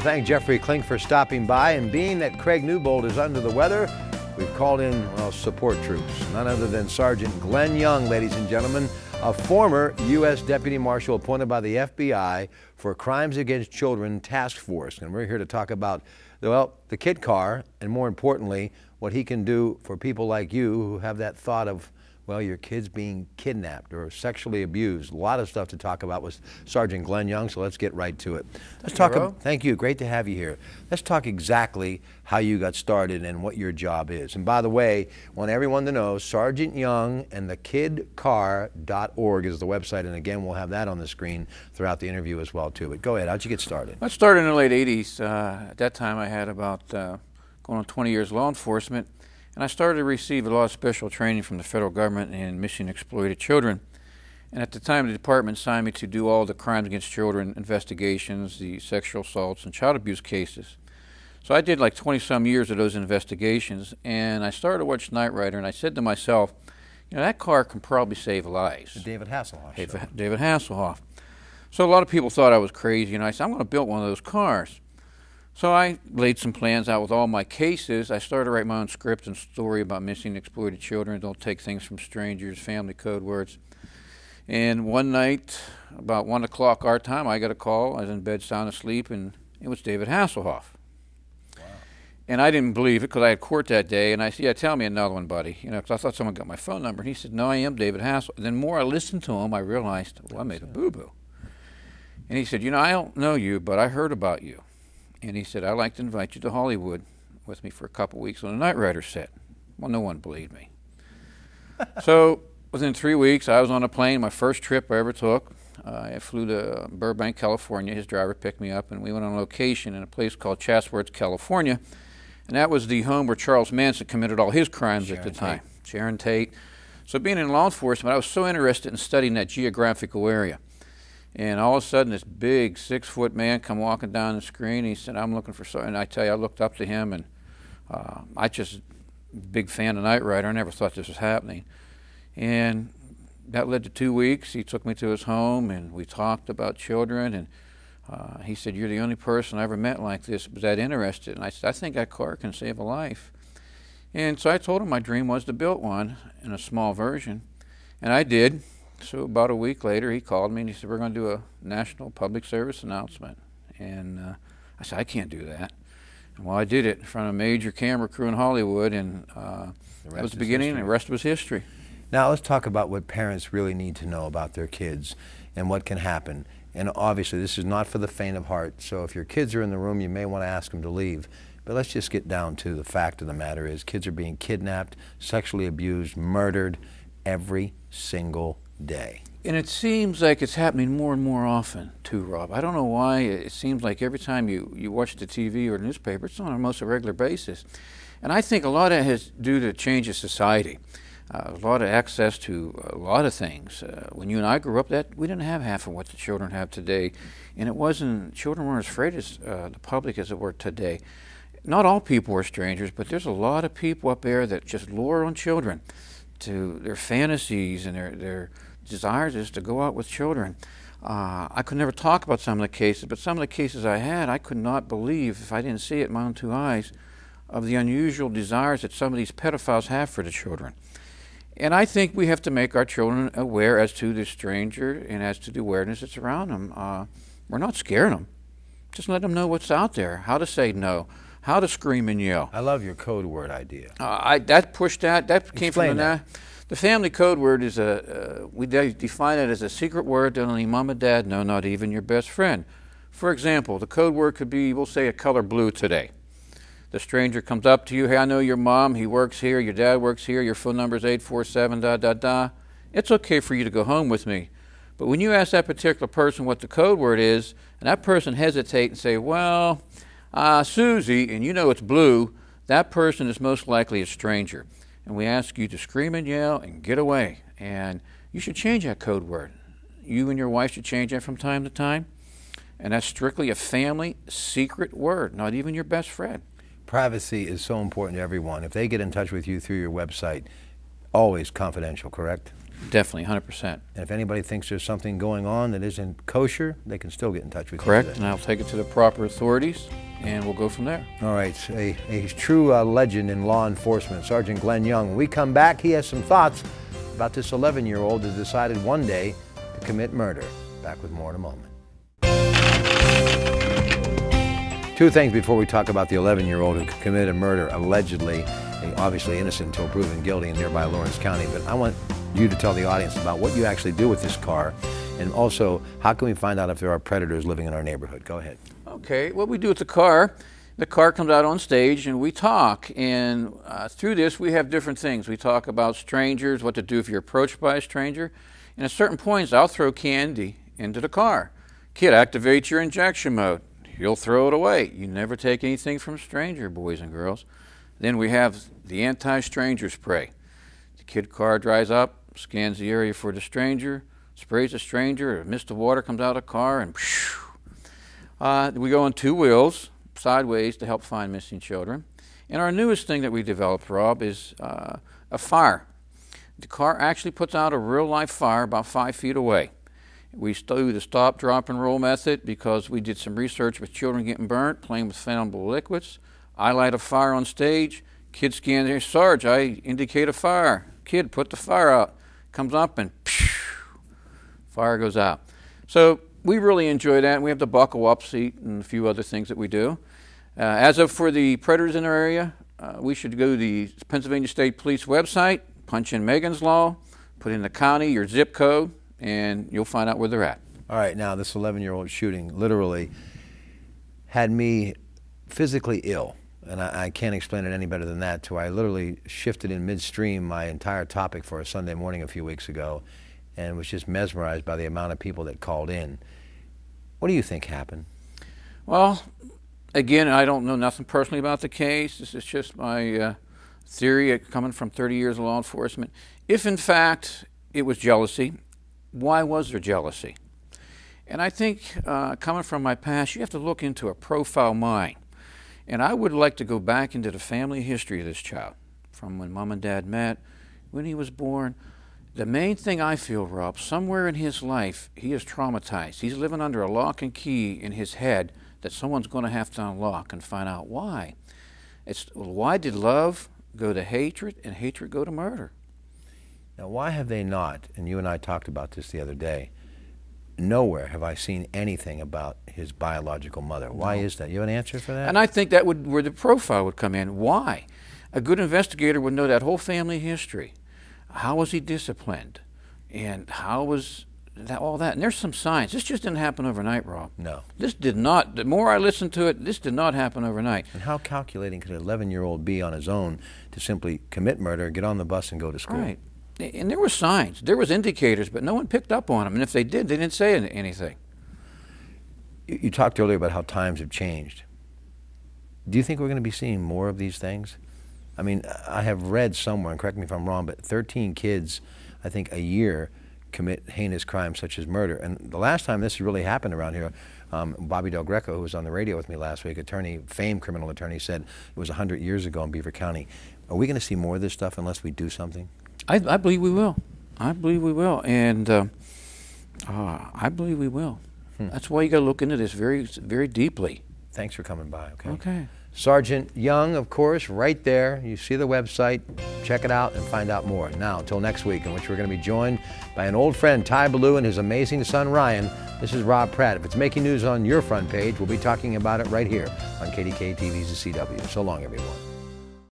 thank Jeffrey Klink for stopping by, and being that Craig Newbold is under the weather, we've called in, well, support troops. None other than Sergeant Glenn Young, ladies and gentlemen, a former U.S. Deputy Marshal appointed by the FBI for Crimes Against Children Task Force. And we're here to talk about, well, the kid car, and more importantly, what he can do for people like you who have that thought of, well, your kid's being kidnapped or sexually abused. A lot of stuff to talk about with Sergeant Glenn Young, so let's get right to it. Let's talk. Thank you. Great to have you here. Let's talk exactly how you got started and what your job is. And by the way, I want everyone to know Sergeant Young and thekidcar.org is the website, and again, we'll have that on the screen throughout the interview as well, too. But go ahead. How'd you get started? I started in the late 80s. At that time, I had about going on 20 years law enforcement. And I started to receive a lot of special training from the federal government in missing exploited children. And at the time, the department assigned me to do all the crimes against children investigations, the sexual assaults, and child abuse cases. So I did like 20-some years of those investigations, and I started to watch Knight Rider, and I said to myself, you know, that car can probably save lives. The David Hasselhoff show. David Hasselhoff. So a lot of people thought I was crazy, and I said, I'm going to build one of those cars. So I laid some plans out with all my cases. I started to write my own script and story about missing exploited children. Don't take things from strangers, family code words. And one night, about 1 o'clock our time, I got a call. I was in bed sound asleep, and it was David Hasselhoff. Wow. And I didn't believe it because I had court that day. And I said, yeah, tell me another one, buddy. You know, because I thought someone got my phone number. And he said, no, I am David Hasselhoff. And then the more I listened to him, I realized, well, I made a boo-boo. And he said, you know, I don't know you, but I heard about you. And he said, I'd like to invite you to Hollywood with me for a couple weeks on a Knight Rider set. Well, no one believed me. So within 3 weeks, I was on a plane, my first trip I ever took. I flew to Burbank, California. His driver picked me up, and we went on location in a place called Chatsworth, California. And that was the home where Charles Manson committed all his crimes at the time. Sharon Tate. So being in law enforcement, I was so interested in studying that geographical area. And all of a sudden, this big 6-foot man come walking down the screen. He said, I'm looking for something. And I tell you, I looked up to him, and I just, big fan of Knight Rider. I never thought this was happening. And that led to 2 weeks. He took me to his home, and we talked about children. And he said, you're the only person I ever met like this who was that interested. And I said, I think that car can save a life. And so I told him my dream was to build one in a small version. And I did. So about a week later, he called me and he said, we're going to do a national public service announcement. And I said, I can't do that. And well, I did it in front of a major camera crew in Hollywood, and that was the beginning, and the rest was history. Now let's talk about what parents really need to know about their kids and what can happen. And obviously, this is not for the faint of heart. So if your kids are in the room, you may want to ask them to leave. But let's just get down to the fact of the matter is kids are being kidnapped, sexually abused, murdered every single day. And it seems like it's happening more and more often too, Rob. I don't know why. It seems like every time you watch the TV or the newspaper, it's on almost a regular basis. And I think a lot of it has due to change of society. A lot of access to a lot of things. When you and I grew up, we didn't have half of what the children have today. And it wasn't, children weren't as afraid as the public as it were today. Not all people are strangers, but there's a lot of people up there that just lure on children to their fantasies and their desires is to go out with children. I could never talk about some of the cases, but some of the cases I had, I could not believe, if I didn't see it in my own 2 eyes, of the unusual desires that some of these pedophiles have for the children. And I think we have to make our children aware as to the stranger and as to the awareness that's around them. We're not scaring them. Just let them know what's out there, how to say no, how to scream and yell. I love your code word idea. That came from the family code word is we define it as a secret word that only mom and dad know, not even your best friend. For example, the code word could be, we'll say, a color blue today. The stranger comes up to you, hey, I know your mom, he works here, your dad works here, your phone number is 847 ... It's okay for you to go home with me. But when you ask that particular person what the code word is, and that person hesitate and say, well, Susie, and you know it's blue, that person is most likely a stranger. And we ask you to scream and yell and get away. And you should change that code word. You and your wife should change that from time to time. And that's strictly a family secret word, not even your best friend. Privacy is so important to everyone. If they get in touch with you through your website, always confidential, correct? Definitely, 100%. And if anybody thinks there's something going on that isn't kosher, they can still get in touch with you. Correct, and I'll take it to the proper authorities, and we'll go from there. All right, a true legend in law enforcement, Sergeant Glenn Young. When we come back, he has some thoughts about this 11-year-old that decided one day to commit murder. Back with more in a moment. Two things before we talk about the 11-year-old who committed murder, allegedly, obviously innocent until proven guilty in nearby Lawrence County. But I want you to tell the audience about what you actually do with this car, and also how can we find out if there are predators living in our neighborhood. Go ahead. Okay, what we do with the car comes out on stage and we talk, and through this we have different things. We talk about strangers, what to do if you're approached by a stranger, and at certain points I'll throw candy into the car. Kid, activate your injection mode. You'll throw it away. You never take anything from a stranger, boys and girls. Then we have the anti-stranger spray. The kid car drives up, scans the area for the stranger, sprays the stranger, a mist of water comes out of the car, and we go on two wheels, sideways, to help find missing children. And our newest thing that we developed, Rob, is a fire. The car actually puts out a real-life fire about 5 feet away. We do the stop, drop, and roll method because we did some research with children getting burnt, playing with flammable liquids. I light a fire on stage. Kid scans there, Sarge, I indicate a fire. Kid, put the fire out. Comes up and fire goes out. So we really enjoy that. We have the buckle up seat and a few other things that we do. As of for the predators in our area, we should go to the Pennsylvania State Police website, punch in Megan's Law, put in the county, your zip code, and you'll find out where they're at. All right, now this 11-year-old shooting literally had me physically ill, and I can't explain it any better than that. To I literally shifted in midstream my entire topic for a Sunday morning a few weeks ago, and was just mesmerized by the amount of people that called in. What do you think happened? Well, again, I don't know nothing personally about the case. This is just my theory coming from 30 years of law enforcement. If in fact it was jealousy, why was there jealousy? And I think coming from my past, you have to look into a profile mind. And I would like to go back into the family history of this child, from when mom and dad met, when he was born. The main thing I feel, Rob, somewhere in his life, he is traumatized. He's living under a lock and key in his head that someone's going to have to unlock and find out why. Why did love go to hatred and hatred go to murder? Now, why have they not, and you and I talked about this the other day, nowhere have I seen anything about his biological mother. Why is that? You have an answer for that? And I think that would where the profile would come in. Why? A good investigator would know that whole family history. How was he disciplined? And how was that, all that? And there's some signs. This just didn't happen overnight, Rob. No. This did not. The more I listened to it, this did not happen overnight. And how calculating could an 11-year-old be on his own to simply commit murder, get on the bus, and go to school? Right. And there were signs. There was indicators, but no one picked up on them. And if they did, they didn't say anything. You talked earlier about how times have changed. Do you think we're going to be seeing more of these things? I mean, I have read somewhere, and correct me if I'm wrong, but 13 kids, I think, a year commit heinous crimes such as murder. And the last time this really happened around here, Bobby Del Greco, who was on the radio with me last week, famed criminal attorney, said it was 100 years ago in Beaver County. Are we going to see more of this stuff unless we do something? I believe we will. I believe we will. And I believe we will. That's why you got to look into this very, very deeply. Thanks for coming by, okay? Okay. Sergeant Young, of course, right there. You see the website. Check it out and find out more. Now, until next week, in which we're going to be joined by an old friend, Ty Ballou, and his amazing son, Ryan. This is Rob Pratt. If it's making news on your front page, we'll be talking about it right here on KDKA TV's The CW. So long, everyone.